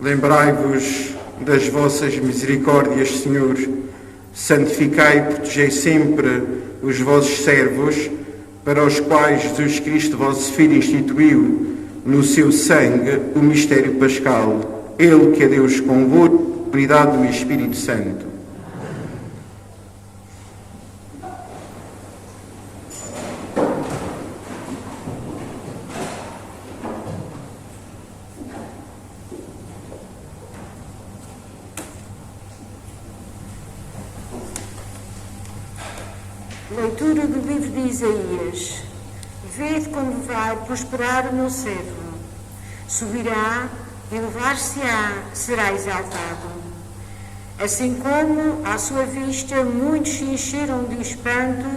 Lembrai-vos das vossas misericórdias, Senhor. Santificai e protegei sempre os vossos servos, para os quais Jesus Cristo, vosso Filho, instituiu no seu sangue o mistério pascal. Ele que é Deus convosco, unidade do Espírito Santo. Leitura do livro de Isaías. Vede como vai prosperar o meu servo. Subirá, elevar-se-á, será exaltado. Assim como, à sua vista, muitos se encheram de espanto,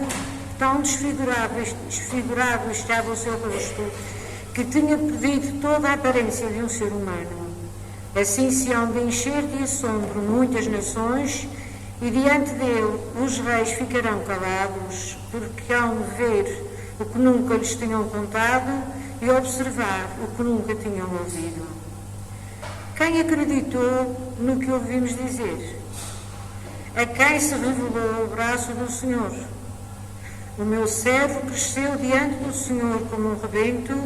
tão desfigurado estava o seu rosto, que tinha perdido toda a aparência de um ser humano. Assim se hão de encher de assombro muitas nações, e diante dele os reis ficarão calados, porque hão de ver o que nunca lhes tinham contado e observar o que nunca tinham ouvido. Quem acreditou no que ouvimos dizer? A quem se revelou o braço do Senhor? O meu servo cresceu diante do Senhor como um rebento,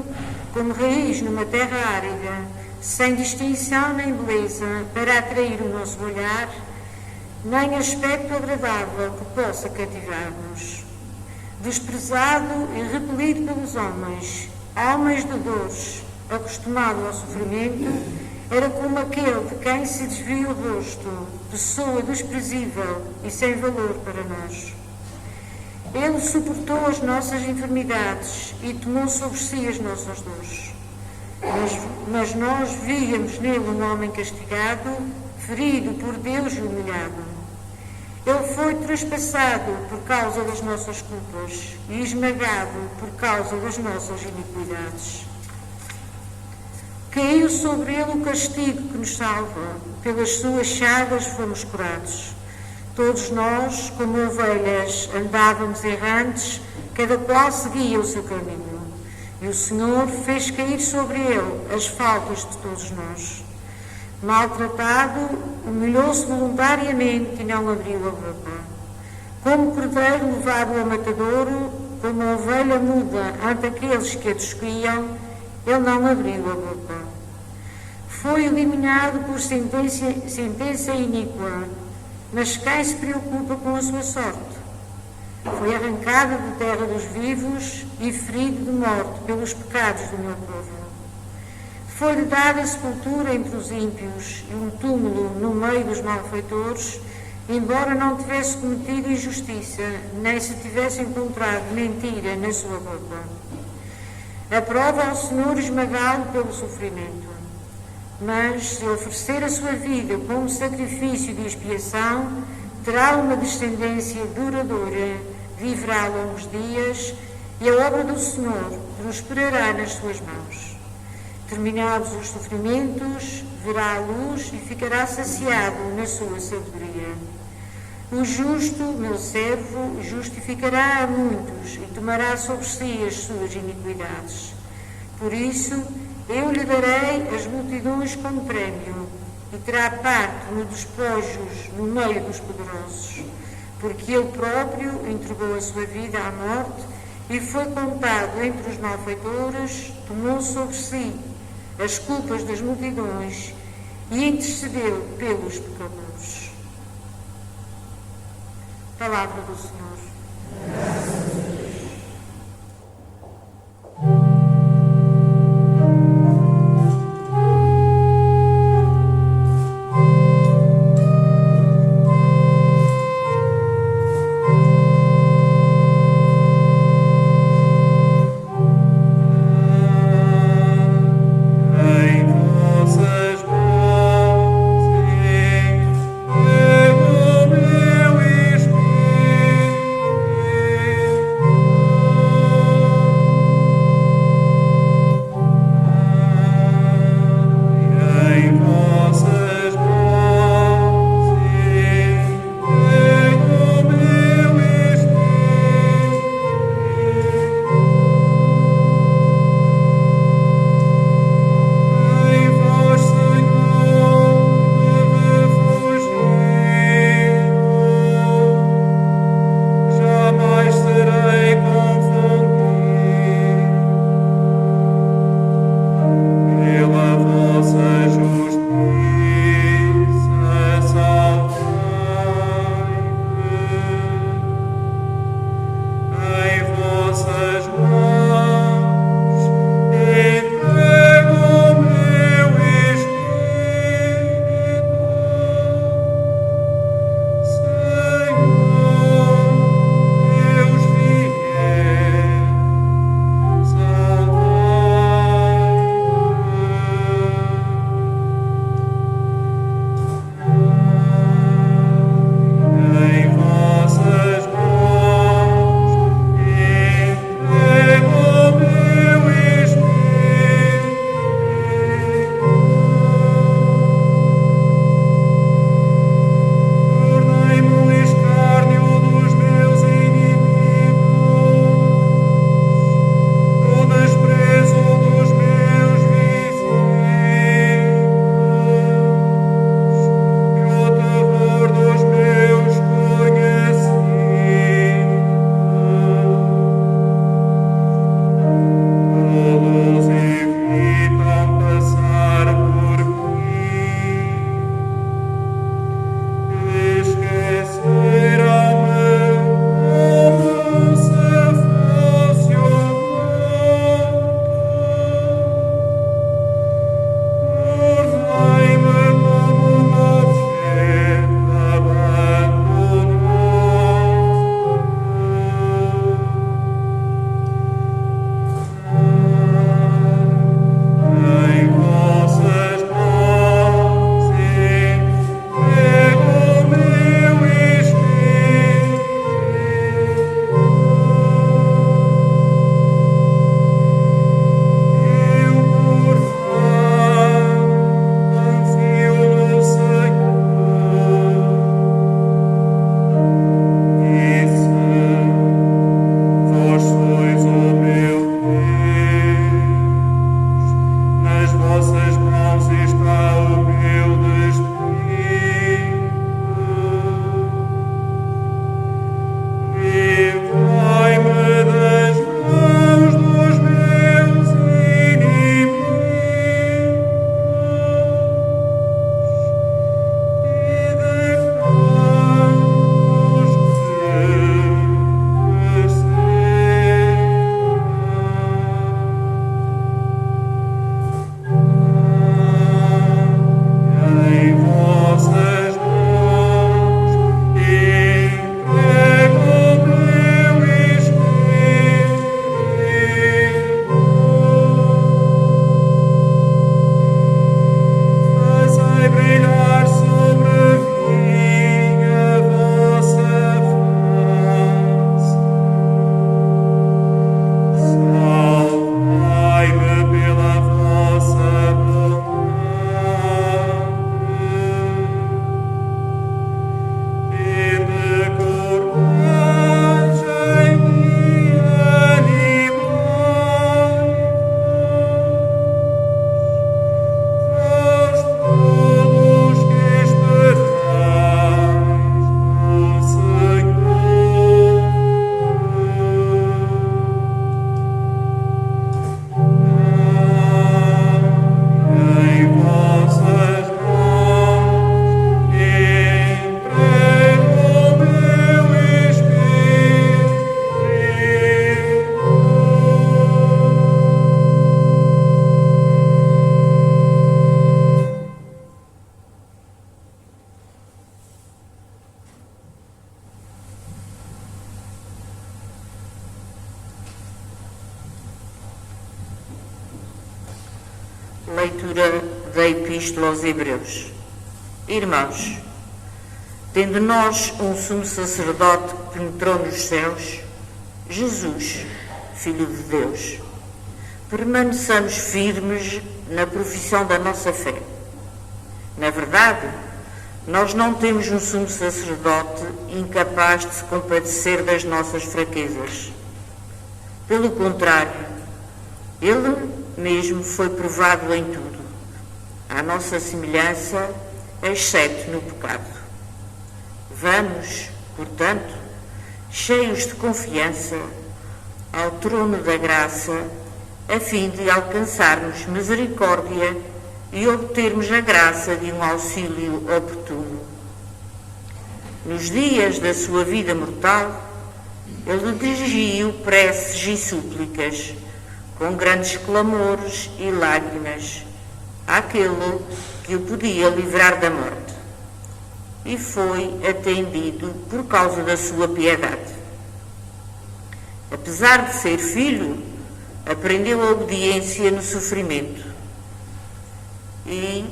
como raiz numa terra árida, sem distinção nem beleza, para atrair o nosso olhar, nem aspecto agradável que possa cativar-nos. Desprezado e repelido pelos homens de dores, acostumado ao sofrimento, era como aquele de quem se desvia o rosto, pessoa desprezível e sem valor para nós. Ele suportou as nossas enfermidades e tomou sobre si as nossas dores. Mas nós víamos nele um homem castigado, ferido por Deus e humilhado. Ele foi traspassado por causa das nossas culpas e esmagado por causa das nossas iniquidades. Caiu sobre ele o castigo que nos salva, pelas suas chagas fomos curados. Todos nós, como ovelhas, andávamos errantes, cada qual seguia o seu caminho. E o Senhor fez cair sobre ele as faltas de todos nós. Maltratado, humilhou-se voluntariamente e não abriu a boca. Como cordeiro levado ao matadouro, como ovelha muda ante aqueles que a descriam, ele não abriu a boca. Foi eliminado por sentença iníqua, mas quem se preocupa com a sua sorte? Foi arrancado da terra dos vivos e ferido de morte pelos pecados do meu povo. Foi-lhe dada sepultura entre os ímpios e um túmulo no meio dos malfeitores, embora não tivesse cometido injustiça, nem se tivesse encontrado mentira na sua boca. Aprova ao Senhor esmagá-lo pelo sofrimento. Mas, se oferecer a sua vida como sacrifício de expiação, terá uma descendência duradoura, viverá longos dias, e a obra do Senhor prosperará nas suas mãos. Terminados os sofrimentos, verá a luz e ficará saciado na sua sabedoria. O justo, meu servo, justificará a muitos e tomará sobre si as suas iniquidades. Por isso, eu lhe darei as multidões como prémio e terá parte nos despojos no meio dos poderosos, porque ele próprio entregou a sua vida à morte e foi contado entre os malfeitores, tomou sobre si as culpas das multidões e intercedeu pelos pecadores. Palavra do Senhor. Meu espírito leitura da Epístola aos Hebreus. Irmãos, tendo nós um sumo sacerdote que penetrou nos céus, Jesus, Filho de Deus, permaneçamos firmes na profissão da nossa fé. Na verdade, nós não temos um sumo sacerdote incapaz de se compadecer das nossas fraquezas. Pelo contrário, ele mesmo foi provado em tudo, à nossa semelhança, exceto no pecado. Vamos, portanto, cheios de confiança, ao trono da graça, a fim de alcançarmos misericórdia e obtermos a graça de um auxílio oportuno. Nos dias da sua vida mortal, ele dirigiu preces e súplicas, com grandes clamores e lágrimas, àquele que o podia livrar da morte, e foi atendido por causa da sua piedade. Apesar de ser filho, aprendeu a obediência no sofrimento e,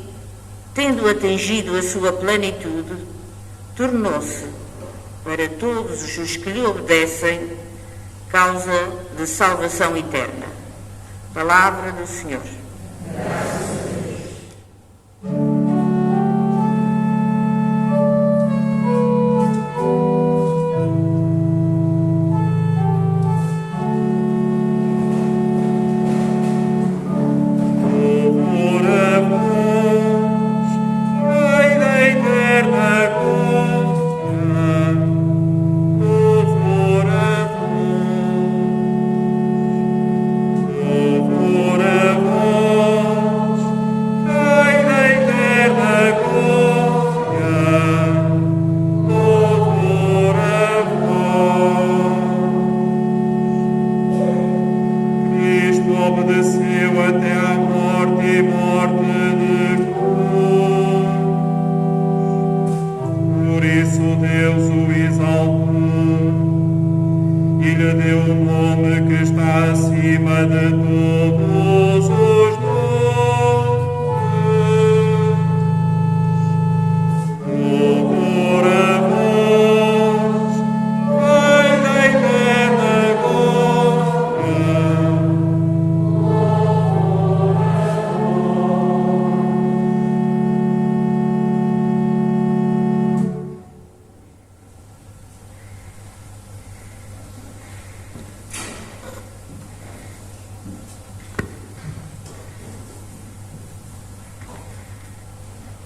tendo atingido a sua plenitude, tornou-se, para todos os que lhe obedecem, causa de salvação eterna. Palavra do Senhor.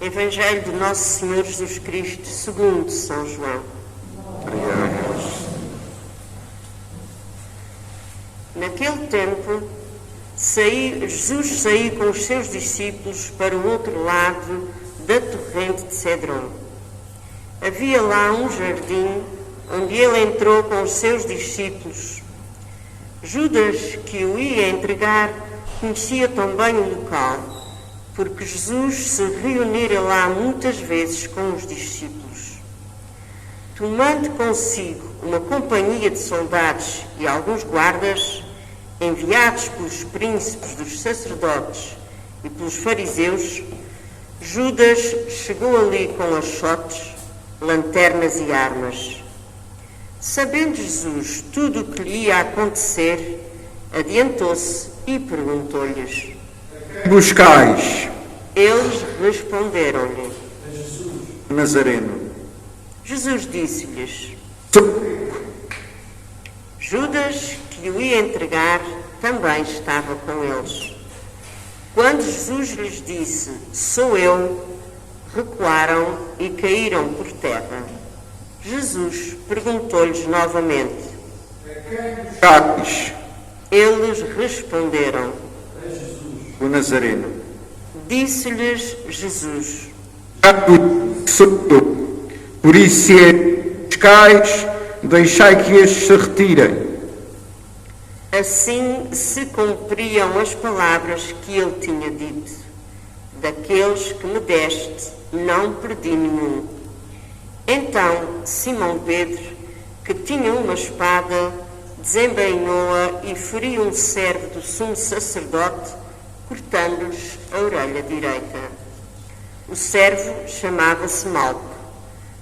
Evangelho de Nosso Senhor Jesus Cristo, segundo São João. Naquele tempo, Jesus saiu com os seus discípulos para o outro lado da torrente de Cedron. Havia lá um jardim onde ele entrou com os seus discípulos. Judas, que o ia entregar, conhecia também o local, porque Jesus se reunira lá muitas vezes com os discípulos. Tomando consigo uma companhia de soldados e alguns guardas, enviados pelos príncipes dos sacerdotes e pelos fariseus, Judas chegou ali com achotes, lanternas e armas. Sabendo Jesus tudo o que lhe ia acontecer, adiantou-se e perguntou-lhes: Buscais? Eles responderam-lhe: Nazareno. Jesus disse-lhes: Judas, que o ia entregar, também estava com eles. Quando Jesus lhes disse: Sou eu, recuaram e caíram por terra. Jesus perguntou-lhes novamente: Buscais? Eles responderam: O Nazareno. Disse-lhes Jesus: Sou eu. Por isso, se é buscais, deixai que estes se retirem. Assim se cumpriam as palavras que ele tinha dito: daqueles que me deste, não perdi nenhum. Então Simão Pedro, que tinha uma espada, desembainhou-a e feriu um servo do sumo sacerdote, cortando-lhes a orelha direita. O servo chamava-se Malco.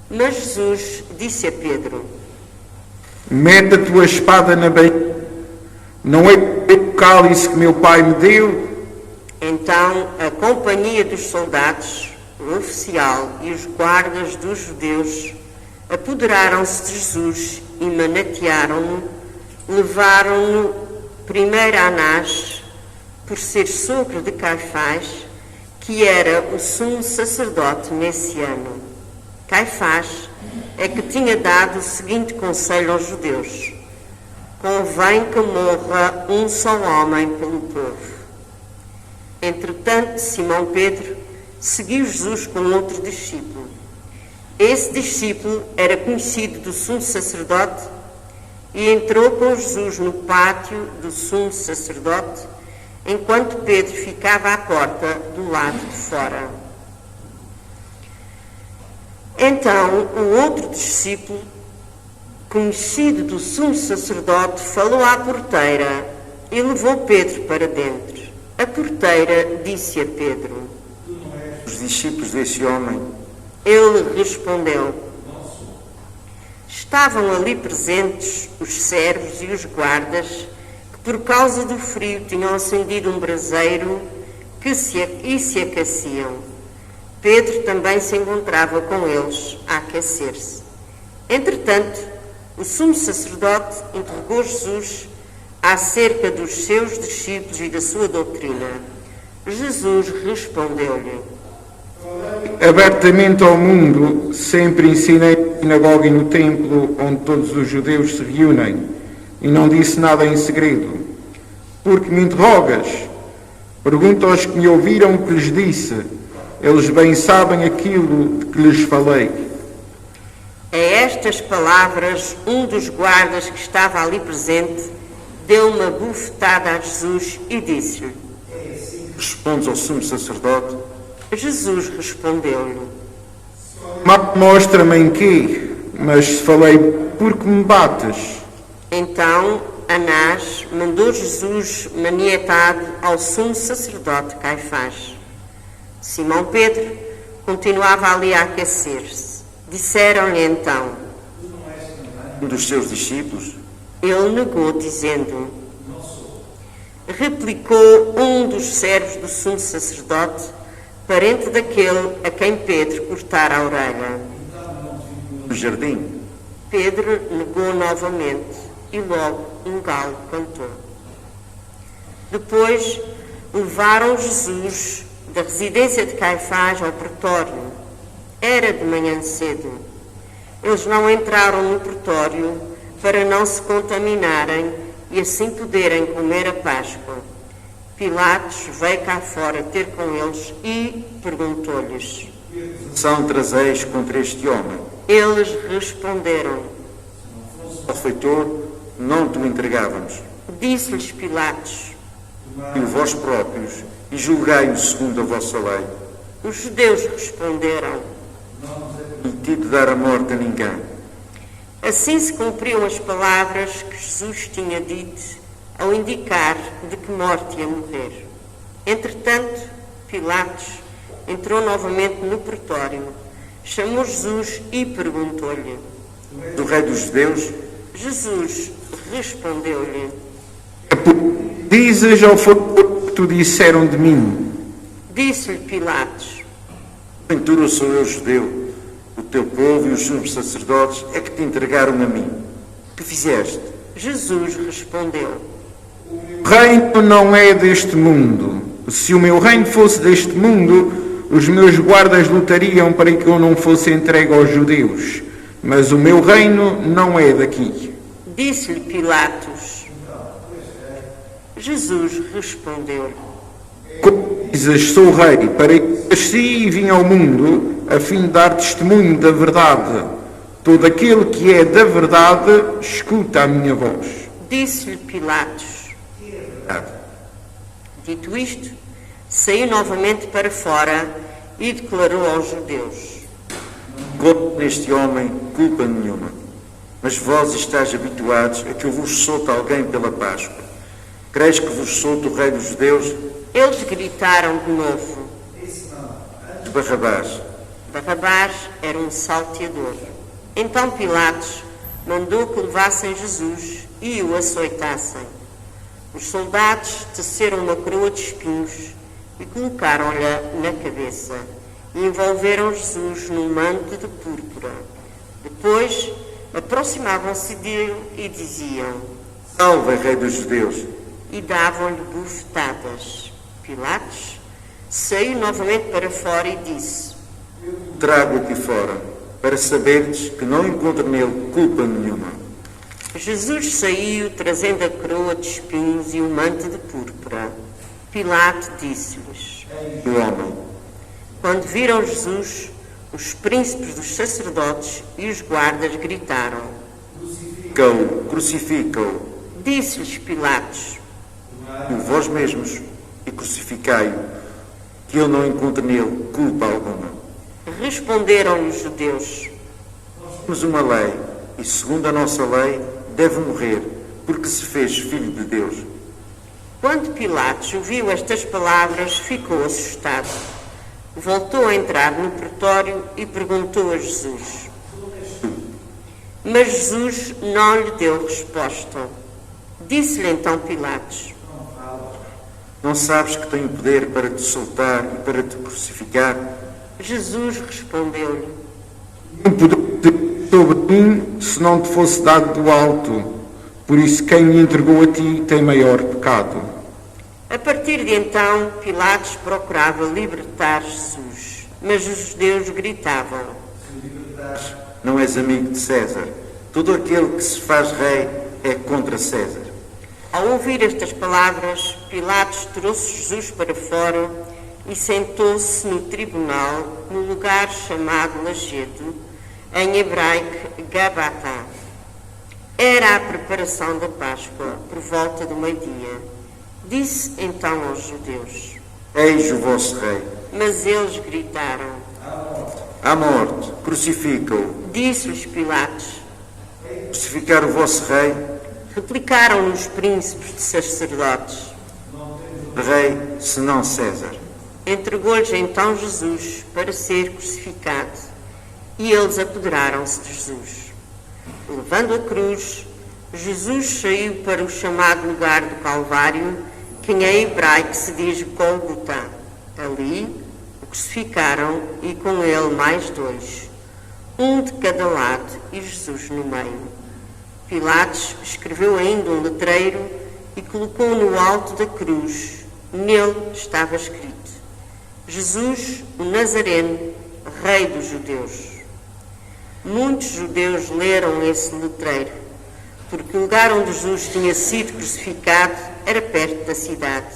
Mas Jesus disse a Pedro: Mete a tua espada na bainha. Não é o cálice que meu pai me deu? Então a companhia dos soldados, o oficial e os guardas dos judeus apoderaram-se de Jesus e manatearam-no, levaram-no primeiro a Anás, por ser sogro de Caifás, que era o sumo sacerdote nesse ano. Caifás é que tinha dado o seguinte conselho aos judeus: convém que morra um só homem pelo povo. Entretanto, Simão Pedro seguiu Jesus com outro discípulo. Esse discípulo era conhecido do sumo sacerdote e entrou com Jesus no pátio do sumo sacerdote, enquanto Pedro ficava à porta do lado de fora. Então, o outro discípulo, conhecido do sumo sacerdote, falou à porteira e levou Pedro para dentro. A porteira disse a Pedro: Os discípulos desse homem. Ele respondeu: Estavam ali presentes os servos e os guardas, que por causa do frio tinham acendido um braseiro e se aqueciam. Pedro também se encontrava com eles a aquecer-se. Entretanto, o sumo sacerdote interrogou Jesus acerca dos seus discípulos e da sua doutrina. Jesus respondeu-lhe: Abertamente ao mundo, sempre ensinei na sinagoga e no templo, onde todos os judeus se reúnem, e não disse nada em segredo. Porque me interrogas? Pergunta aos que me ouviram o que lhes disse. Eles bem sabem aquilo de que lhes falei. A estas palavras, um dos guardas que estava ali presente deu uma bufetada a Jesus e disse-lhe: Respondes ao sumo sacerdote? Jesus respondeu-lhe: Mostra-me em quê? Mas se falei, por que me bates? Então Anás mandou Jesus maniatado ao sumo sacerdote Caifás. Simão Pedro continuava ali a aquecer-se. Disseram-lhe então: Um dos seus discípulos? Ele negou, dizendo: Replicou um dos servos do sumo sacerdote, parente daquele a quem Pedro cortara a orelha. No jardim? Pedro negou novamente e logo um galo cantou. Depois levaram Jesus da residência de Caifás ao pretório. Era de manhã cedo. Eles não entraram no pretório para não se contaminarem e assim poderem comer a Páscoa. Pilatos veio cá fora ter com eles e perguntou-lhes: São trazeis contra este homem? Eles responderam: Malfeitor, não te o entregávamos. Disse-lhes Pilatos: E vós próprios, e julgai-o segundo a vossa lei. Os judeus responderam: E te de dar a morte a ninguém. Assim se cumpriam as palavras que Jesus tinha dito ao indicar de que morte ia morrer. Entretanto, Pilatos entrou novamente no pretório, chamou Jesus e perguntou-lhe: Do rei dos judeus? Jesus respondeu-lhe: Dizes ou foi o que tu disseram de mim? Disse-lhe Pilatos: Porventura sou eu judeu. O teu povo e os sumos sacerdotes é que te entregaram a mim. Que fizeste? Jesus respondeu: O reino não é deste mundo. Se o meu reino fosse deste mundo, os meus guardas lutariam para que eu não fosse entregue aos judeus. Mas o meu reino não é daqui. Disse-lhe Pilatos. Jesus respondeu: Como dizes, sou rei, para que nasci e vim ao mundo, a fim de dar testemunho da verdade. Todo aquele que é da verdade, escuta a minha voz. Disse-lhe Pilatos. Dito isto, saiu novamente para fora e declarou aos judeus: Encontro neste homem culpa nenhuma. Mas vós estáis habituados a que eu vos solte alguém pela Páscoa. Creis que vos solte o rei dos judeus? Eles gritaram de novo. Barrabás. Barrabás era um salteador. Então Pilatos mandou que levassem Jesus e o açoitassem. Os soldados teceram uma coroa de espinhos e colocaram-lhe na cabeça e envolveram Jesus num manto de púrpura. Depois aproximavam-se dele e diziam: Salve, Rei dos Judeus! E davam-lhe bufetadas. Pilatos saiu novamente para fora e disse: Trago aqui fora, para saberdes que não encontro nele culpa nenhuma. Jesus saiu trazendo a coroa de espinhos e o manto de púrpura. Pilato disse-lhes: E o homem, Quando viram Jesus, os príncipes dos sacerdotes e os guardas gritaram. crucifica-o, Disse-lhes Pilatos: e vós mesmos, e crucificai-o, que eu não encontro nele culpa alguma. Responderam-lhe os judeus: Temos uma lei, e segundo a nossa lei, deve morrer, porque se fez filho de Deus. Quando Pilatos ouviu estas palavras, ficou assustado. Voltou a entrar no pretório e perguntou a Jesus. Mas Jesus não lhe deu resposta. Disse-lhe então Pilatos: Não sabes que tenho poder para te soltar e para te crucificar? Jesus respondeu-lhe: Não poder sobre mim se não te fosse dado do alto. Por isso quem me entregou a ti tem maior pecado. A partir de então, Pilatos procurava libertar Jesus, mas os judeus gritavam: Não és amigo de César. Todo aquele que se faz rei é contra César. Ao ouvir estas palavras, Pilatos trouxe Jesus para fora e sentou-se no tribunal, no lugar chamado Lajedo, em hebraico Gabatá. Era a preparação da Páscoa, por volta do meio-dia. Disse então aos judeus: Eis o vosso rei. Mas eles gritaram. À morte, crucifica-o. Disse-lhes Pilatos. Crucificar o vosso rei, Replicaram os príncipes de sacerdotes. rei, senão César. Entregou-lhes então Jesus para ser crucificado, e eles apoderaram-se de Jesus. Levando a cruz, Jesus saiu para o chamado lugar do Calvário, que em hebraico se diz Gólgota. Ali o crucificaram e com ele mais dois, um de cada lado e Jesus no meio. Pilatos escreveu ainda um letreiro e colocou no alto da cruz. Nele estava escrito: Jesus, o Nazareno, Rei dos Judeus. Muitos judeus leram esse letreiro, porque o lugar onde Jesus tinha sido crucificado era perto da cidade.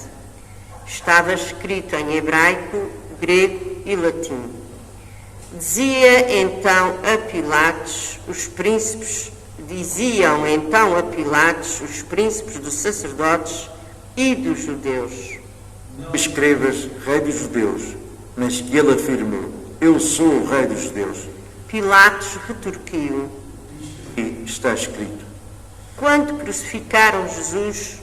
Estava escrito em hebraico, grego e latim. Diziam então a Pilatos os príncipes dos sacerdotes e dos judeus: Não escrevas Rei dos Judeus, mas que ele afirmou: Eu sou o Rei dos Judeus. Pilatos retorquiu: E está escrito. Quando crucificaram Jesus,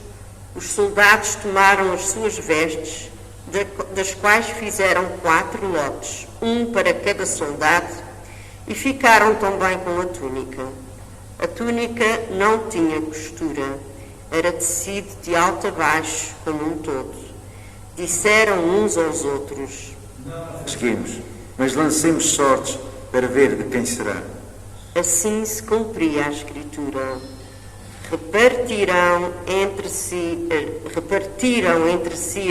os soldados tomaram as suas vestes, das quais fizeram 4 lotes, um para cada soldado, e ficaram também com a túnica. A túnica não tinha costura, era tecido de alto a baixo, como um todo. Disseram uns aos outros: Seguimos, mas lancemos sortes para ver de quem será. Assim se cumpria a Escritura. Repartiram entre si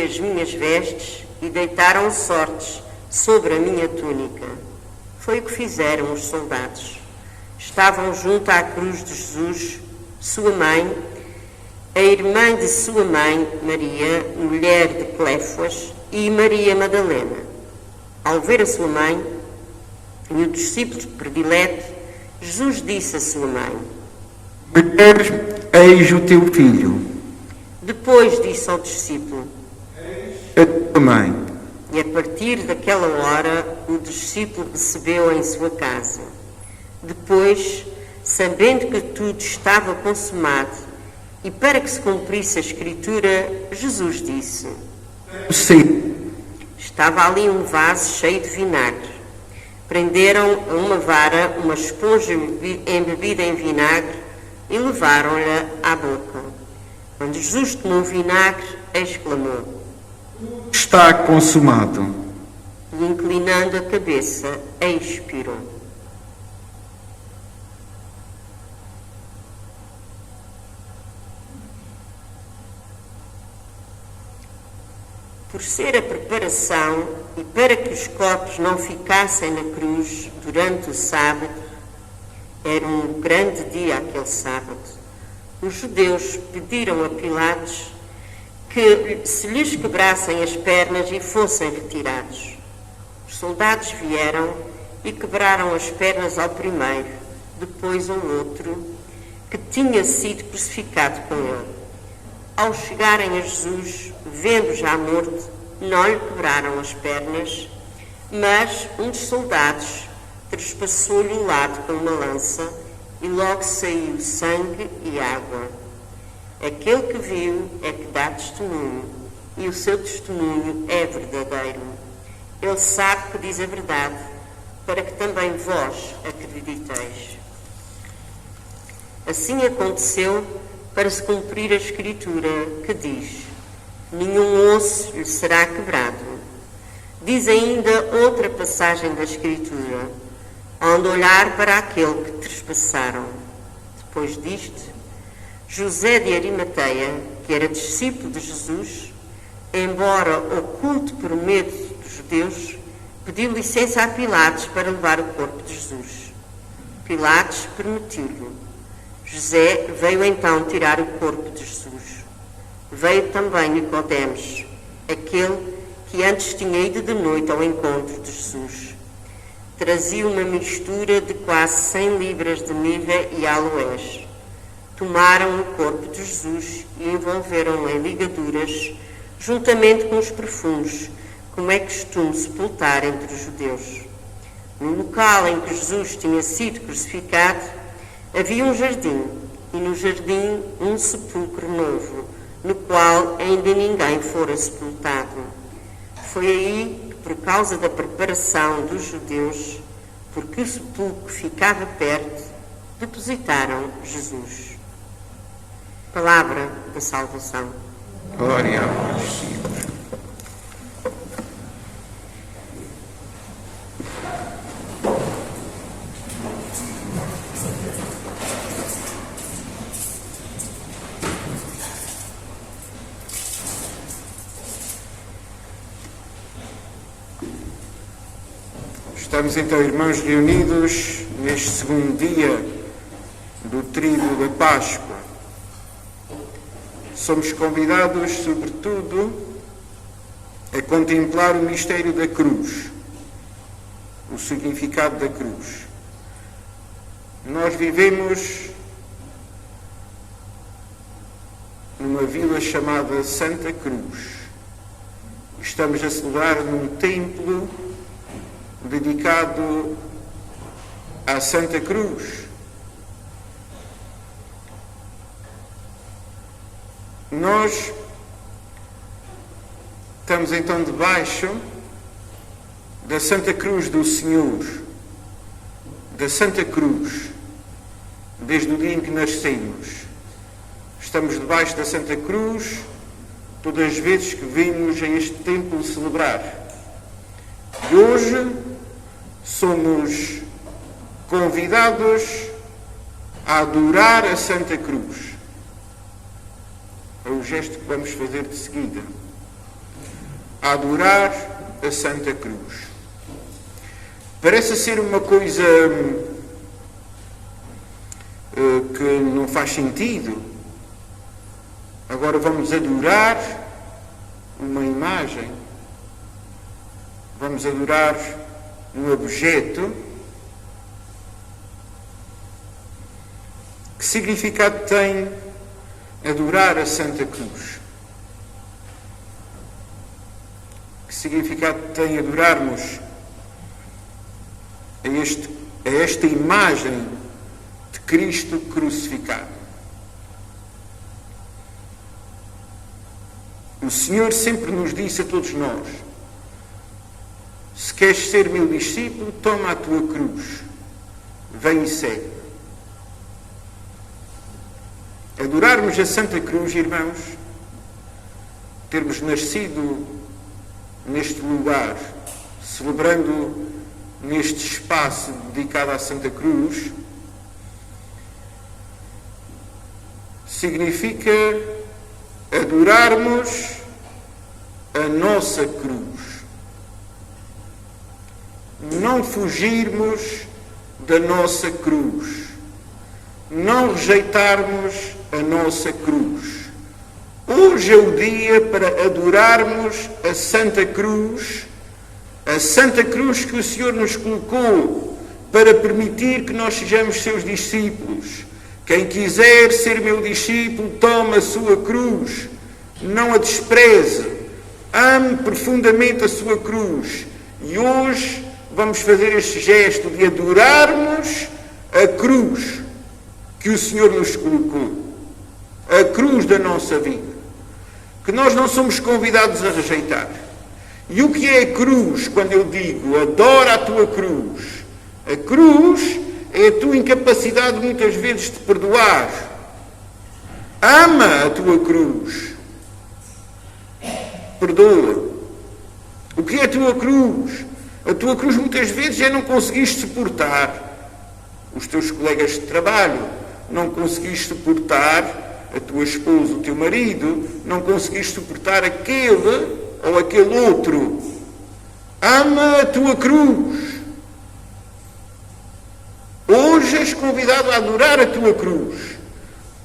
as minhas vestes e deitaram sortes sobre a minha túnica. Foi o que fizeram os soldados. Estavam junto à cruz de Jesus, sua mãe, a irmã de sua mãe, Maria, mulher de Cleofas, e Maria Madalena. Ao ver a sua mãe e o discípulo predileto, Jesus disse à sua mãe: Mulher, eis o teu filho. Depois disse ao discípulo: A tua mãe. E a partir daquela hora o discípulo recebeu em sua casa. Depois, sabendo que tudo estava consumado, e para que se cumprisse a Escritura, Jesus disse: Sim, Estava ali um vaso cheio de vinagre. Prenderam a uma vara uma esponja embebida em vinagre e levaram-lhe à boca. Quando Jesus tomou o vinagre, exclamou, está consumado. e inclinando a cabeça, expirou. Por ser a preparação e para que os corpos não ficassem na cruz durante o sábado, era um grande dia aquele sábado, os judeus pediram a Pilatos que se lhes quebrassem as pernas e fossem retirados. Os soldados vieram e quebraram as pernas ao primeiro, depois ao outro, que tinha sido crucificado com ele. Ao chegarem a Jesus, vendo já morto, não lhe quebraram as pernas, mas um dos soldados trespassou-lhe o lado com uma lança e logo saiu sangue e água. Aquele que viu é que dá testemunho, e o seu testemunho é verdadeiro. Ele sabe que diz a verdade, para que também vós acrediteis. Assim aconteceu para se cumprir a Escritura que diz, nenhum osso lhe será quebrado. Diz ainda outra passagem da Escritura, onde olhar para aquele que trespassaram. Depois disto, José de Arimateia, que era discípulo de Jesus, embora oculto por medo dos judeus, pediu licença a Pilatos para levar o corpo de Jesus. Pilatos permitiu-lhe. José veio então tirar o corpo de Jesus. Veio também Nicodemos, aquele que antes tinha ido de noite ao encontro de Jesus. Trazia uma mistura de quase 100 libras de mirra e aloés. Tomaram o corpo de Jesus e envolveram-o em ligaduras, juntamente com os perfumes, como é costume sepultar entre os judeus. No local em que Jesus tinha sido crucificado, havia um jardim, e no jardim um sepulcro novo, no qual ainda ninguém fora sepultado. Foi aí que, por causa da preparação dos judeus, porque o sepulcro ficava perto, depositaram Jesus. Palavra da salvação. Glória a vós, Senhor. Estamos então, irmãos, reunidos neste segundo dia do tríduo da Páscoa. Somos convidados, sobretudo, a contemplar o mistério da cruz, o significado da cruz. Nós vivemos numa vila chamada Santa Cruz. Estamos a celebrar num templo dedicado à Santa Cruz. Nós estamos então debaixo da Santa Cruz do Senhor, da Santa Cruz, desde o dia em que nascemos. Estamos debaixo da Santa Cruz todas as vezes que vimos a este templo celebrar. E hoje somos convidados a adorar a Santa Cruz. É o gesto que vamos fazer de seguida. A adorar a Santa Cruz. Parece ser uma coisa que não faz sentido. Agora vamos adorar uma imagem. Vamos adorar um objeto. Que significado tem adorar a Santa Cruz? Que significado tem adorarmos a esta imagem de Cristo crucificado? O O Senhor sempre nos disse a todos nós: se queres ser meu discípulo, toma a tua cruz, vem e segue. Adorarmos a Santa Cruz, irmãos, termos nascido neste lugar, celebrando neste espaço dedicado à Santa Cruz, significa adorarmos a nossa cruz. Não fugirmos da nossa cruz. Não rejeitarmos a nossa cruz. Hoje é o dia para adorarmos a Santa Cruz que o Senhor nos colocou para permitir que nós sejamos seus discípulos. Quem quiser ser meu discípulo, toma a sua cruz, não a despreze, ame profundamente a sua cruz. E hoje vamos fazer este gesto de adorarmos a cruz que o Senhor nos colocou, a cruz da nossa vida, que nós não somos convidados a rejeitar. E o que é a cruz? Quando eu digo adora a tua cruz, a cruz é a tua incapacidade muitas vezes de perdoar. Ama a tua cruz, perdoa. O que é a tua cruz? A tua cruz muitas vezes é não conseguiste suportar os teus colegas de trabalho, não conseguiste suportar a tua esposa, o teu marido, não conseguiste suportar aquele ou aquele outro. Ama a tua cruz. Hoje és convidado a adorar a tua cruz.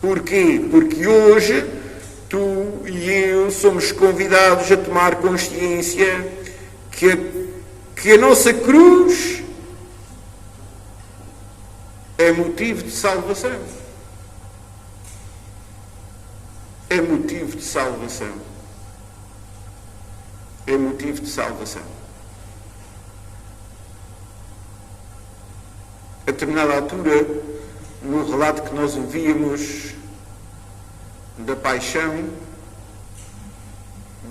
Porquê? Porque hoje tu e eu somos convidados a tomar consciência que a nossa cruz é motivo de salvação. É motivo de salvação. É motivo de salvação. A determinada altura, no relato que nós ouvíamos da paixão,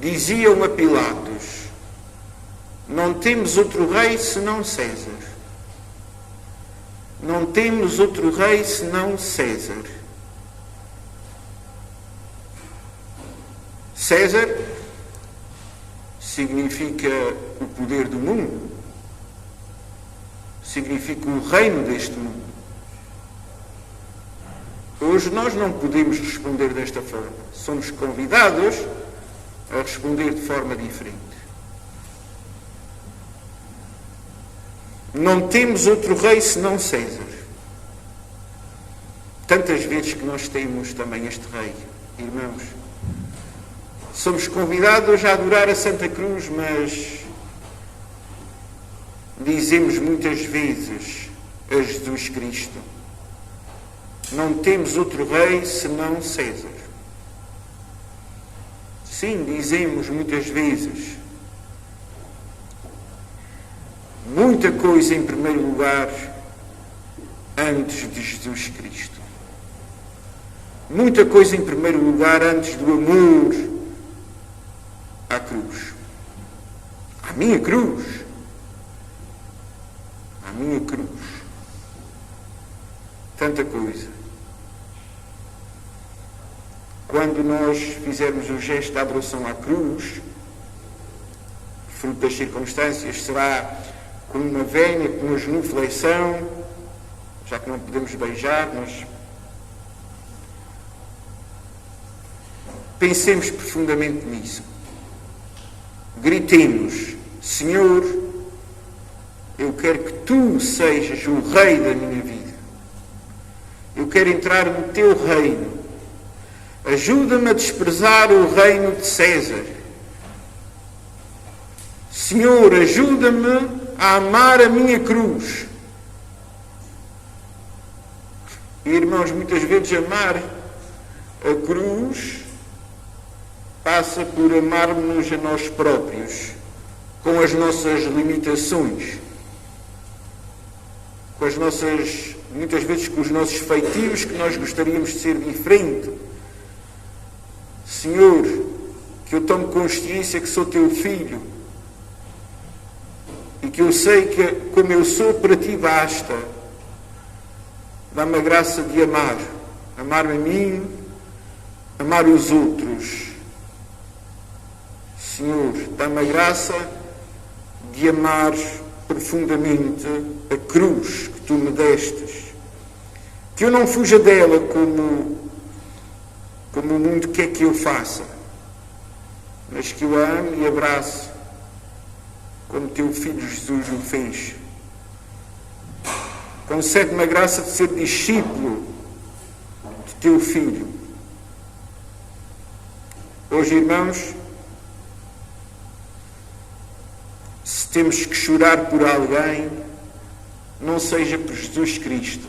diziam a Pilatos: não temos outro rei senão César. Não temos outro rei senão César. César significa o poder do mundo, significa o reino deste mundo. Hoje nós não podemos responder desta forma. Somos convidados a responder de forma diferente. Não temos outro rei senão César. Tantas vezes que nós temos também este rei, irmãos. Somos convidados a adorar a Santa Cruz, mas dizemos muitas vezes a Jesus Cristo: não temos outro rei senão César. Sim, dizemos muitas vezes. Muita coisa em primeiro lugar antes de Jesus Cristo. Muita coisa em primeiro lugar antes do amor à cruz. À minha cruz. À minha cruz. Tanta coisa. Quando nós fizermos o gesto da adoração à cruz, fruto das circunstâncias, será com uma vénia, com uma genuflexão, já que não podemos beijar, mas pensemos profundamente nisso. Gritemos: Senhor, eu quero que Tu sejas o Rei da minha vida. Eu quero entrar no Teu reino. Ajuda-me a desprezar o reino de César. Senhor, ajuda-me a amar a minha cruz. E, irmãos, muitas vezes amar a cruz passa por amarmos a nós próprios, com as nossas limitações, com as nossas, muitas vezes com os nossos feitios, que nós gostaríamos de ser diferente. Senhor, que que eu tomo consciência que sou teu filho e que eu sei que, como eu sou, para ti basta. Dá-me a graça de amar-me a mim, amar os outros. Senhor, dá-me a graça de amar profundamente a cruz que tu me destes. Que eu não fuja dela como o mundo quer que eu faça, mas que eu a ame e abrace como teu filho Jesus o fez. Concede-me a graça de ser discípulo de teu filho. Hoje, irmãos, se temos que chorar por alguém, não seja por Jesus Cristo,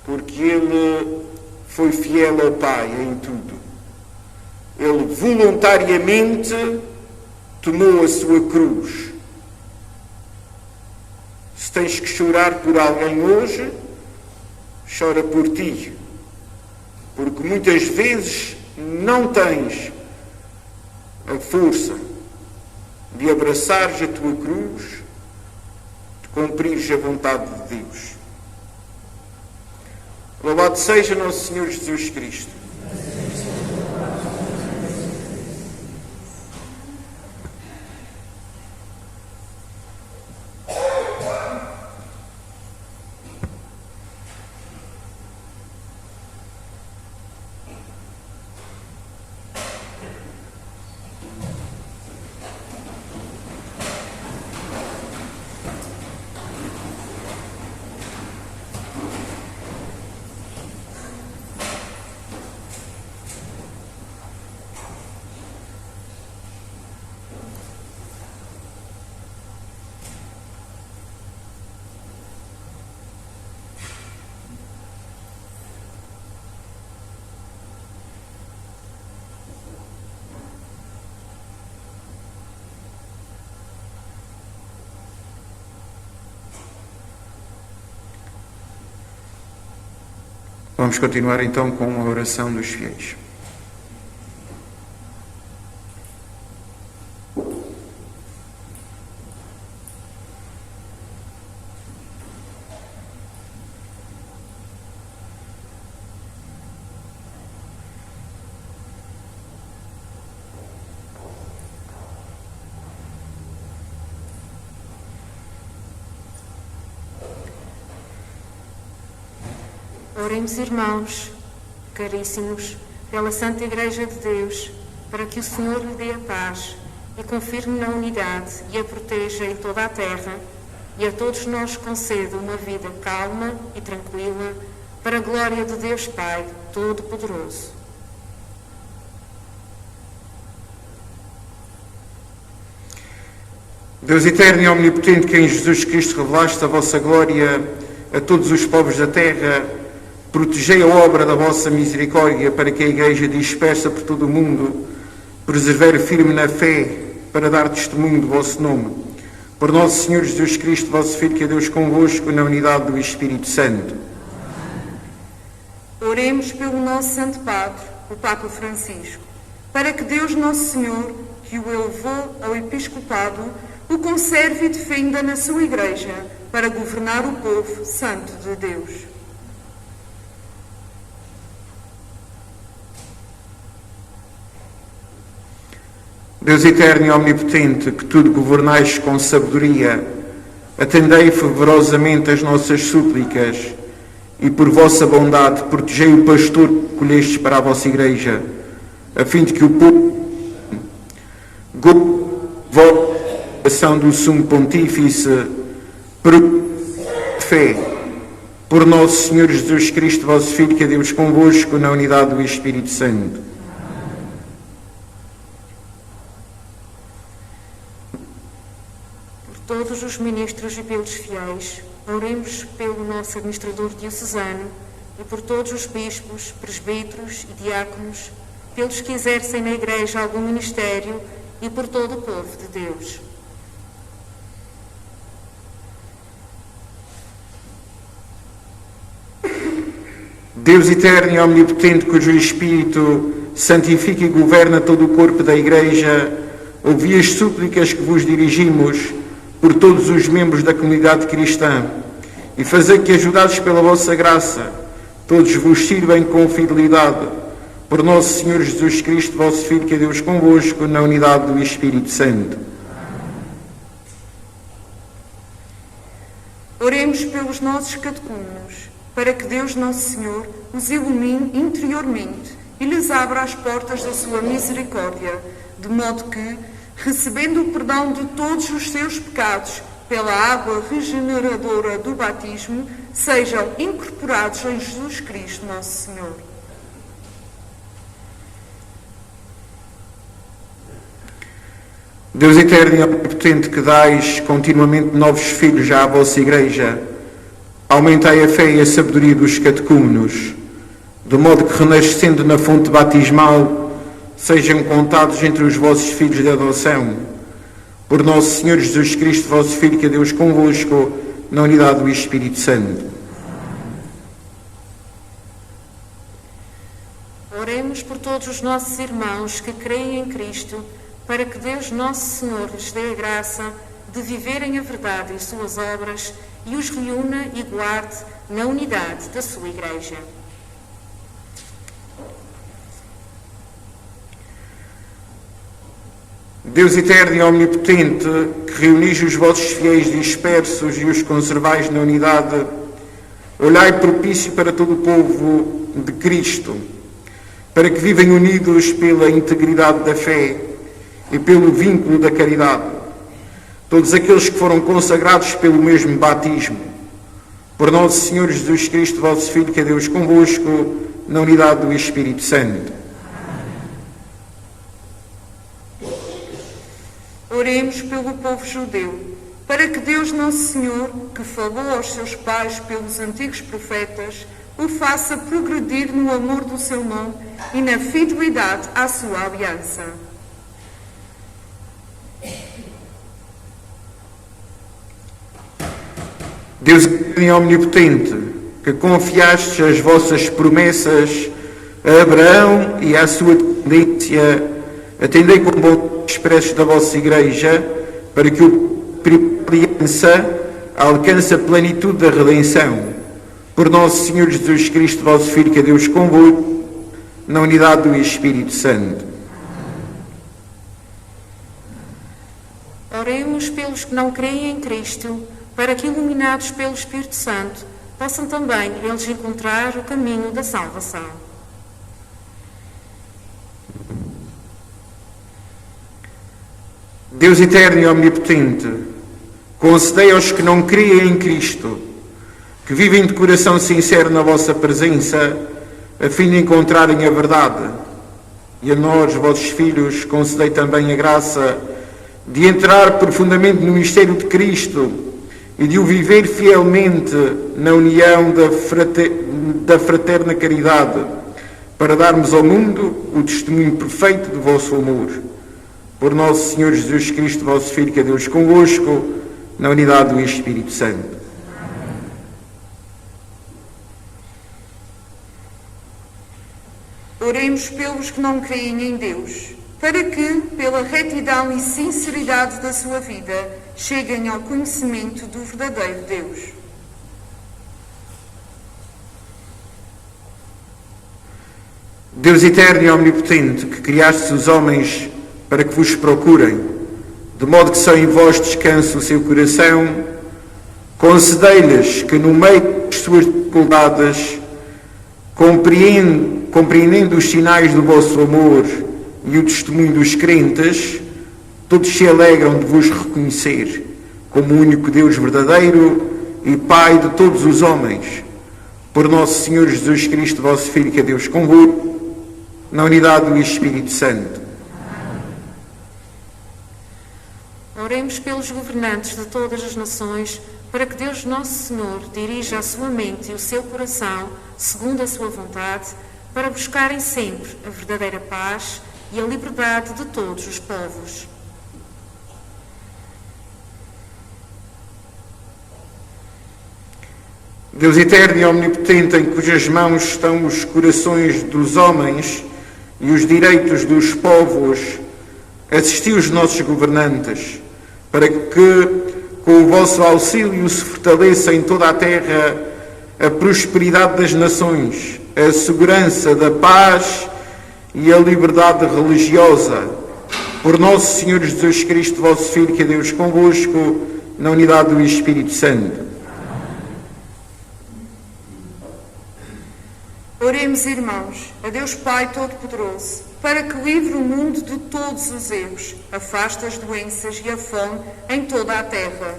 porque Ele foi fiel ao Pai em tudo. Ele voluntariamente tomou a sua cruz. Se tens que chorar por alguém hoje, chora por ti, porque muitas vezes não tens a força de abraçares a tua cruz, de cumprires a vontade de Deus. Louvado seja nosso Senhor Jesus Cristo. Vamos continuar então com a oração dos fiéis. Oremos, irmãos, caríssimos, pela Santa Igreja de Deus, para que o Senhor lhe dê a paz e confirme na unidade e a proteja em toda a terra, e a todos nós conceda uma vida calma e tranquila, para a glória de Deus Pai Todo-Poderoso. Deus eterno e omnipotente, que em Jesus Cristo revelaste a vossa glória a todos os povos da terra, protegei a obra da vossa misericórdia, para que a Igreja dispersa por todo o mundo persevere firme na fé, para dar testemunho do vosso nome. Por nosso Senhor Jesus Cristo, vosso Filho, que é Deus convosco, na unidade do Espírito Santo. Oremos pelo nosso Santo Padre, o Papa Francisco, para que Deus Nosso Senhor, que o elevou ao episcopado, o conserve e defenda na sua Igreja, para governar o povo santo de Deus. Deus eterno e omnipotente, que tudo governais com sabedoria, atendei fervorosamente as nossas súplicas e, por vossa bondade, protegei o pastor que colhestes para a vossa Igreja, a fim de que o povo a ação do Sumo Pontífice por fé, por nosso Senhor Jesus Cristo, vosso Filho, que é Deus convosco, na unidade do Espírito Santo. Todos os ministros e pelos fiéis, oremos pelo nosso administrador diocesano e por todos os bispos, presbíteros e diáconos, pelos que exercem na Igreja algum ministério e por todo o povo de Deus. Deus eterno e omnipotente, cujo Espírito santifica e governa todo o corpo da Igreja, ouvi as súplicas que vos dirigimos por todos os membros da comunidade cristã e fazei que, ajudados pela vossa graça, todos vos sirvam com fidelidade. Por nosso Senhor Jesus Cristo, vosso Filho, que é Deus convosco, na unidade do Espírito Santo. Oremos pelos nossos catecúmenos, para que Deus Nosso Senhor os ilumine interiormente e lhes abra as portas da sua misericórdia, de modo que, recebendo o perdão de todos os seus pecados pela água regeneradora do batismo, sejam incorporados em Jesus Cristo, Nosso Senhor. Deus eterno e omnipotente, que dais continuamente novos filhos à vossa Igreja, aumentai a fé e a sabedoria dos catecúmenos, de modo que, renascendo na fonte batismal, sejam contados entre os vossos filhos de adoção. Por nosso Senhor Jesus Cristo, vosso Filho, que é Deus convosco, na unidade do Espírito Santo. Oremos por todos os nossos irmãos que creem em Cristo, para que Deus Nosso Senhor lhes dê a graça de viverem a verdade em suas obras e os reúna e guarde na unidade da sua Igreja. Deus eterno e omnipotente, que reunis os vossos fiéis dispersos e os conservais na unidade, olhai propício para todo o povo de Cristo, para que vivem unidos pela integridade da fé e pelo vínculo da caridade, todos aqueles que foram consagrados pelo mesmo batismo. Por nosso Senhor Jesus Cristo, vosso Filho, que é Deus convosco, na unidade do Espírito Santo. Oremos pelo povo judeu, para que Deus Nosso Senhor, que falou aos seus pais pelos antigos profetas, o faça progredir no amor do seu nome e na fidelidade à sua aliança. Deus omnipotente, que confiastes as vossas promessas a Abraão e à sua descendência, atendei com bom expressos da vossa Igreja, para que o aliança alcance a plenitude da redenção. Por nosso Senhor Jesus Cristo, vosso Filho, que é Deus convosco, na unidade do Espírito Santo. Oremos pelos que não creem em Cristo, para que, iluminados pelo Espírito Santo, possam também eles encontrar o caminho da salvação. Deus eterno e omnipotente, concedei aos que não creem em Cristo, que vivem de coração sincero na vossa presença, a fim de encontrarem a verdade. E a nós, vossos filhos, concedei também a graça de entrar profundamente no mistério de Cristo e de o viver fielmente na união da fraterna caridade, para darmos ao mundo o testemunho perfeito do vosso amor. Por nosso Senhor Jesus Cristo, vosso Filho, que é Deus convosco, na unidade do Espírito Santo. Oremos pelos que não creem em Deus, para que, pela retidão e sinceridade da sua vida, cheguem ao conhecimento do verdadeiro Deus. Deus eterno e omnipotente, que criastes os homens para que vos procurem, de modo que só em vós descanse o seu coração, concedei-lhes que, no meio das suas dificuldades, compreendendo os sinais do vosso amor e o testemunho dos crentes, todos se alegram de vos reconhecer como o único Deus verdadeiro e Pai de todos os homens. Por nosso Senhor Jesus Cristo, vosso Filho, que é Deus convosco, na unidade do Espírito Santo. Oremos pelos governantes de todas as nações, para que Deus Nosso Senhor dirija a sua mente e o seu coração, segundo a sua vontade, para buscarem sempre a verdadeira paz e a liberdade de todos os povos. Deus eterno e omnipotente, em cujas mãos estão os corações dos homens e os direitos dos povos, assisti os nossos governantes, para que, com o vosso auxílio, se fortaleça em toda a terra a prosperidade das nações, a segurança da paz e a liberdade religiosa. Por nosso Senhor Jesus Cristo, vosso Filho, que é Deus convosco, na unidade do Espírito Santo. Oremos, irmãos, a Deus Pai Todo-Poderoso, para que livre o mundo de todos os erros, afaste as doenças e a fome em toda a terra,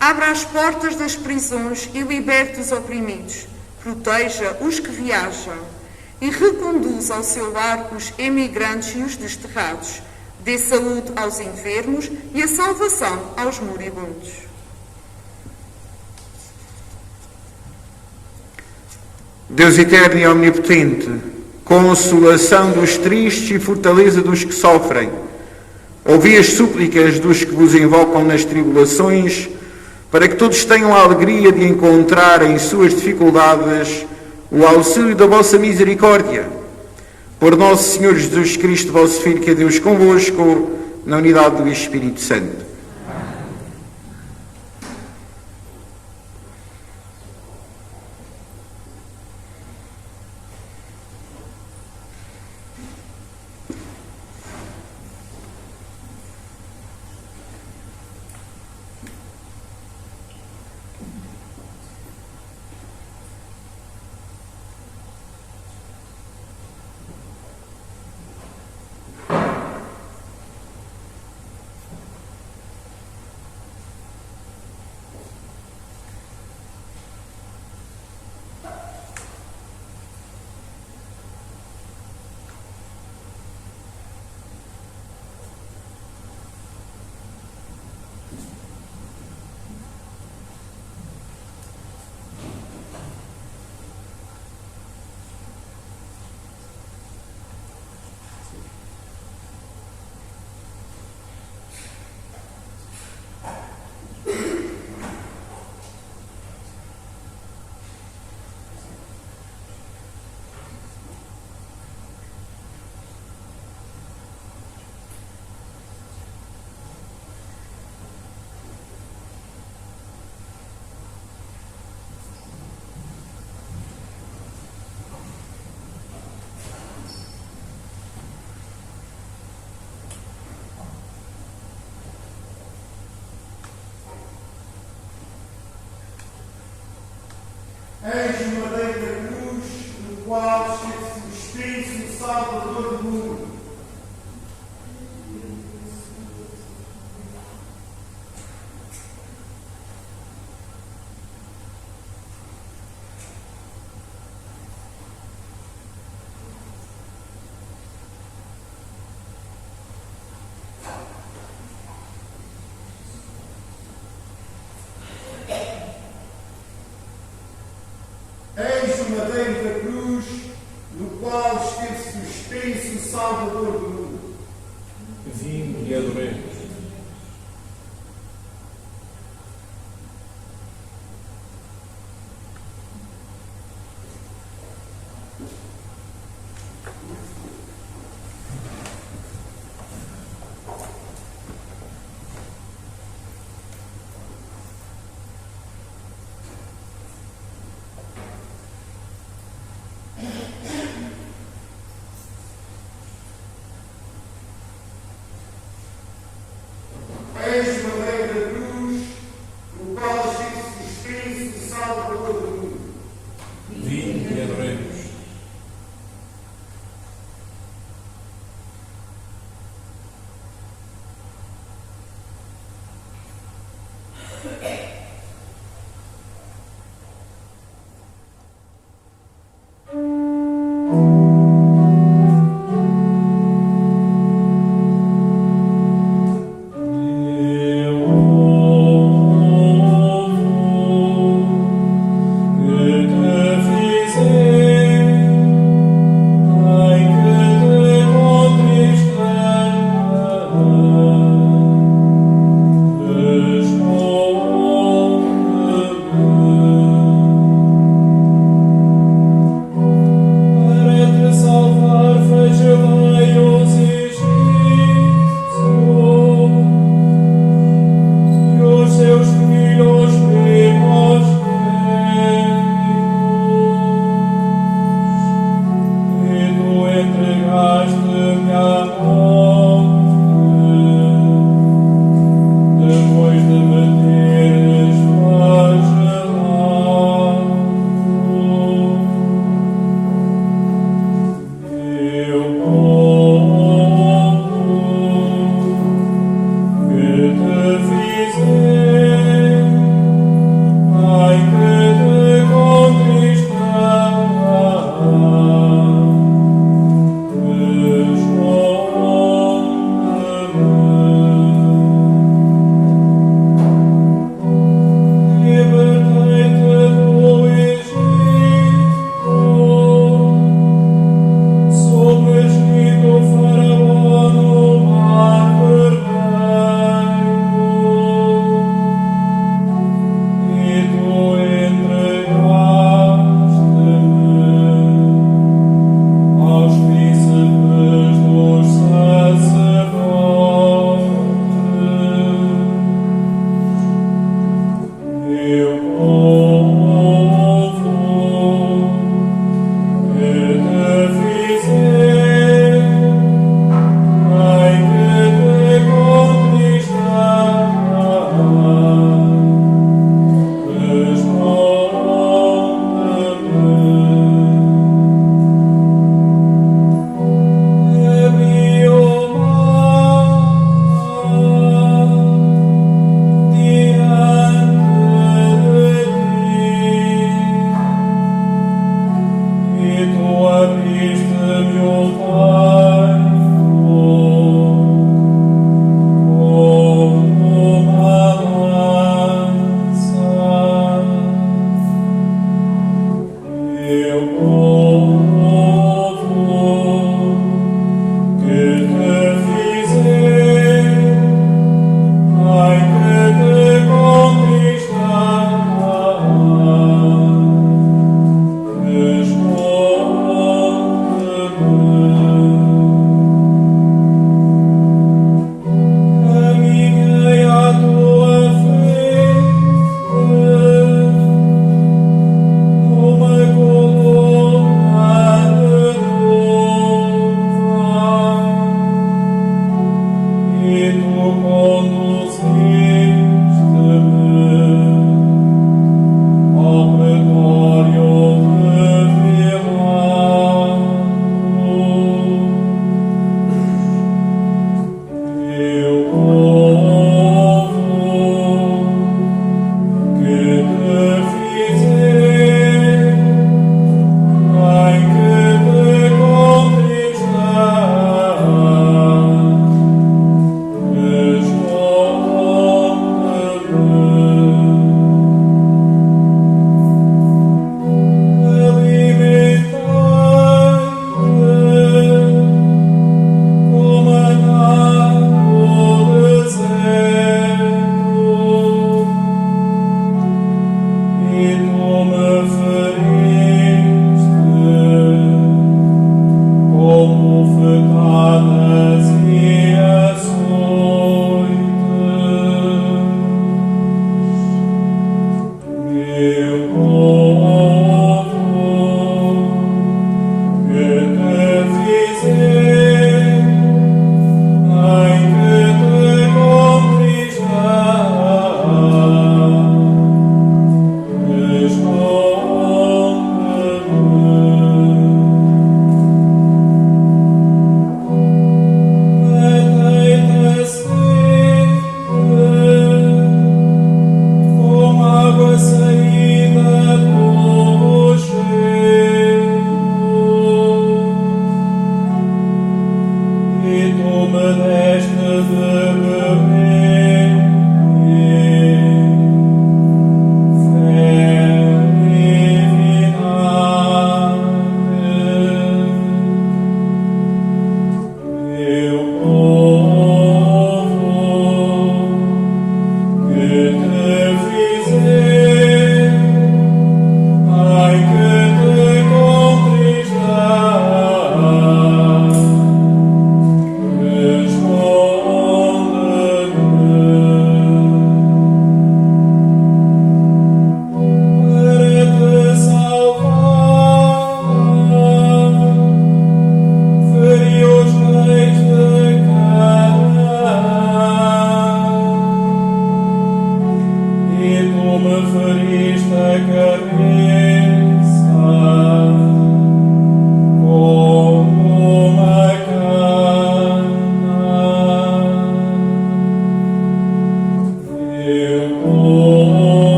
abra as portas das prisões e liberte os oprimidos, proteja os que viajam e reconduza ao seu lar os emigrantes e os desterrados, dê saúde aos enfermos e a salvação aos moribundos. Deus eterno e omnipotente, consolação dos tristes e fortaleza dos que sofrem, ouvi as súplicas dos que vos invocam nas tribulações, para que todos tenham a alegria de encontrar em suas dificuldades o auxílio da vossa misericórdia. Por nosso Senhor Jesus Cristo, vosso Filho, que é Deus convosco, na unidade do Espírito Santo. Eis o madeiro da cruz, no qual esteve suspenso o Salvador do mundo. Eis o madeiro da cruz, no qual esteve suspenso o Salvador do mundo. Vinde e adoremos. Eis o madeiro da cruz, no qual esteve suspenso o Salvador do mundo. Vinde e adoremos. Para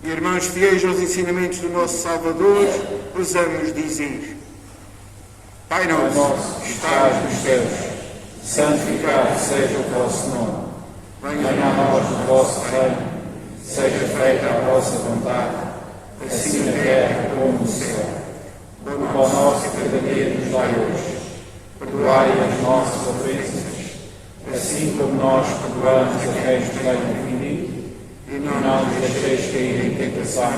Irmãos fiéis aos ensinamentos do nosso Salvador, ousamos dizer: Pai Pai nosso, que estás nos céus, santificado seja o vosso nome. Venha a nós o vosso reino, seja feita a vossa vontade, assim na terra como no céu. O pão nosso cada dia nos dai hoje. Perdoai as nossas ofensas, assim como nós perdoamos a quem nos tem ofendido, e não nos deixeis cair em tentação,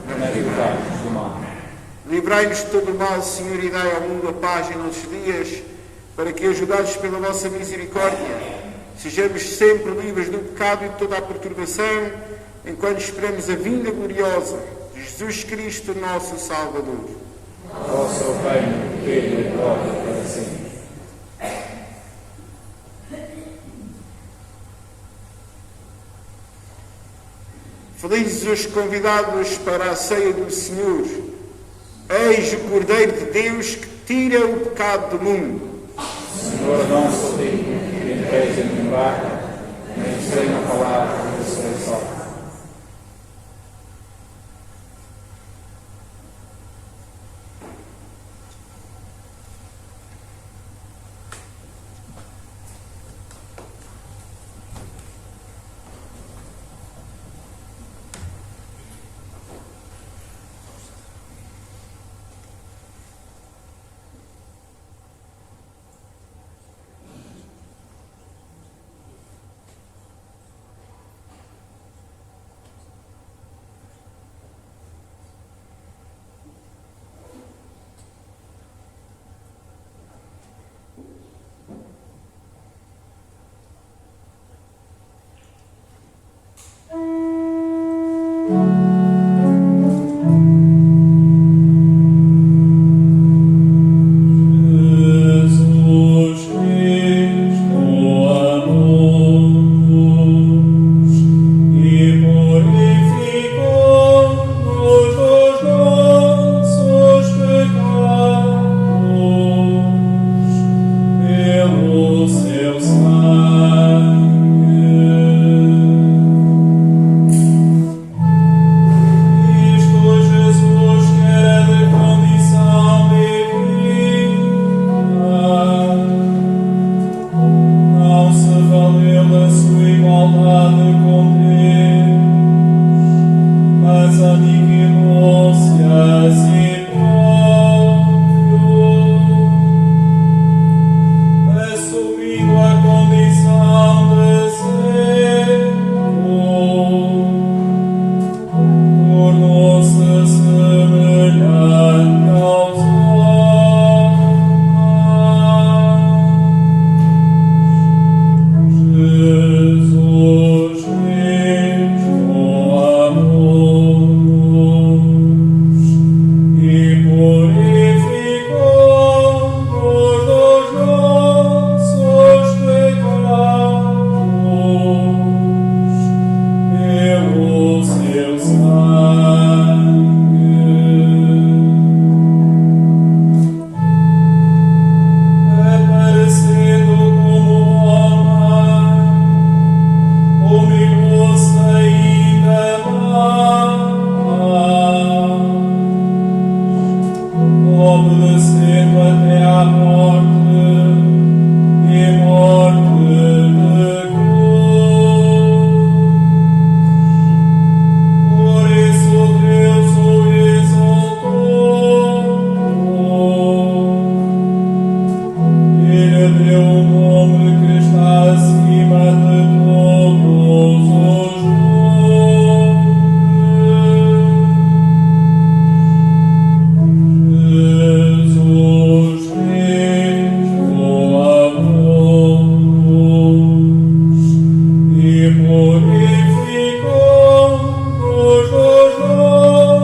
mas livrai-nos do mal. Livrai-nos de todo o mal, Senhor, e dai ao mundo a paz em nossos dias, para que, ajudados pela vossa misericórdia, sejamos sempre livres do pecado e de toda a perturbação, enquanto esperamos a vinda gloriosa de Jesus Cristo, nosso Salvador. Vosso é o reino, o poder e a glória para sempre. Felizes os convidados para a ceia do Senhor. Eis o Cordeiro de Deus que tira o pecado do mundo. Senhor, não sou digno que entreis em minha barca, nem sei uma palavra da ressurreição. Purificou-nos dos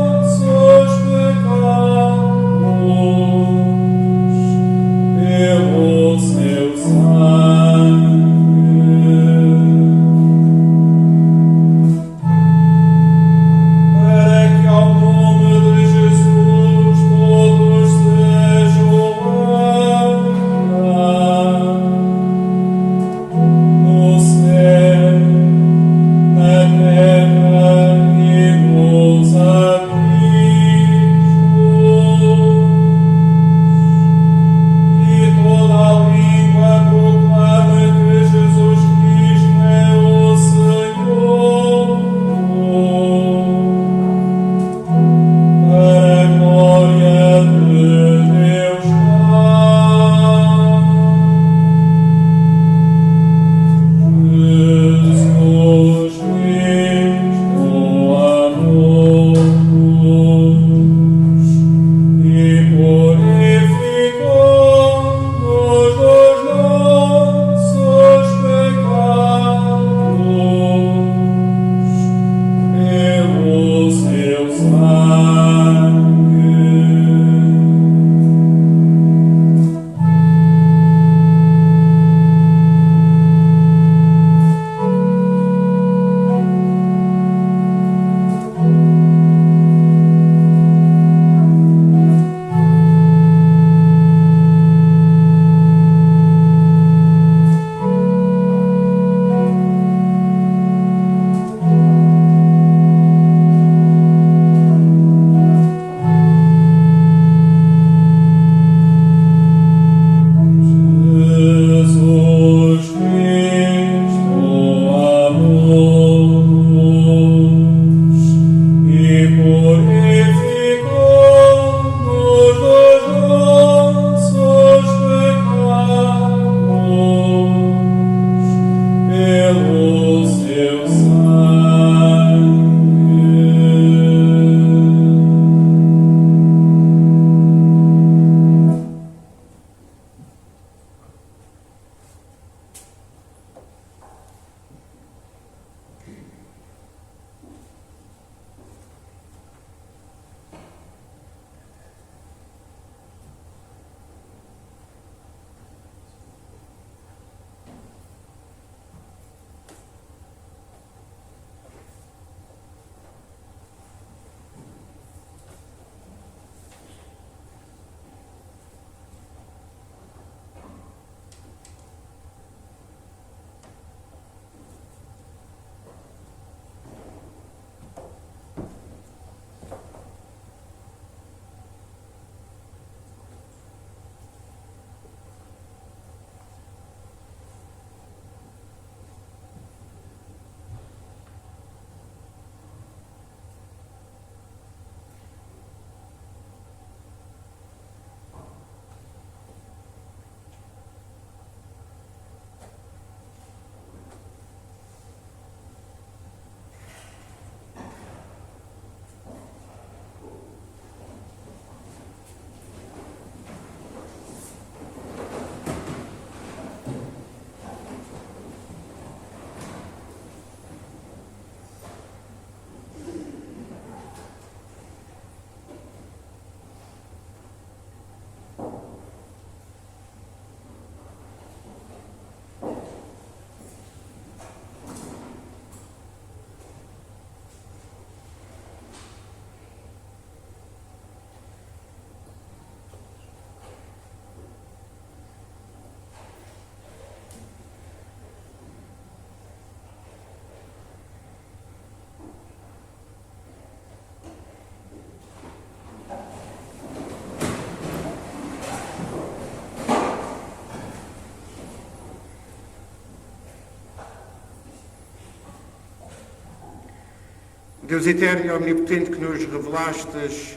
Deus eterno e omnipotente, que nos revelastes,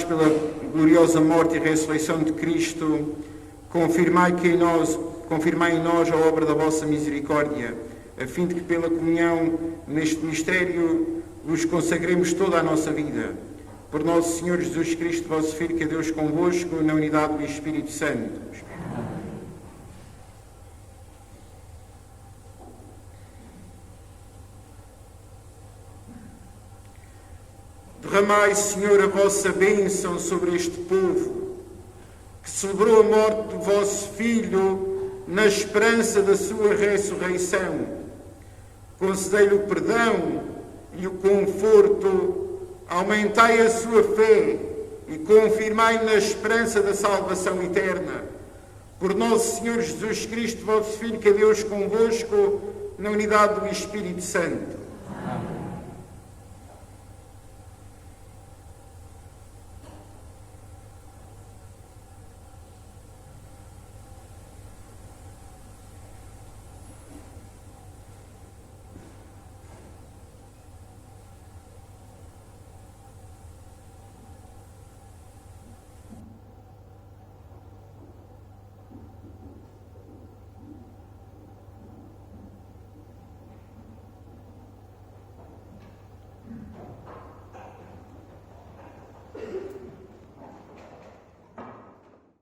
pela gloriosa morte e ressurreição de Cristo, confirmai em nós a obra da vossa misericórdia, a fim de que pela comunhão neste mistério vos consagremos toda a nossa vida. Por nosso Senhor Jesus Cristo, vosso Filho, que é Deus convosco, na unidade do Espírito Santo. Derramai, Senhor, a vossa bênção sobre este povo, que celebrou a morte do vosso Filho na esperança da sua ressurreição. Concedei-lhe o perdão e o conforto, aumentai a sua fé e confirmai na esperança da salvação eterna. Por nosso Senhor Jesus Cristo, vosso Filho, que é Deus convosco, na unidade do Espírito Santo.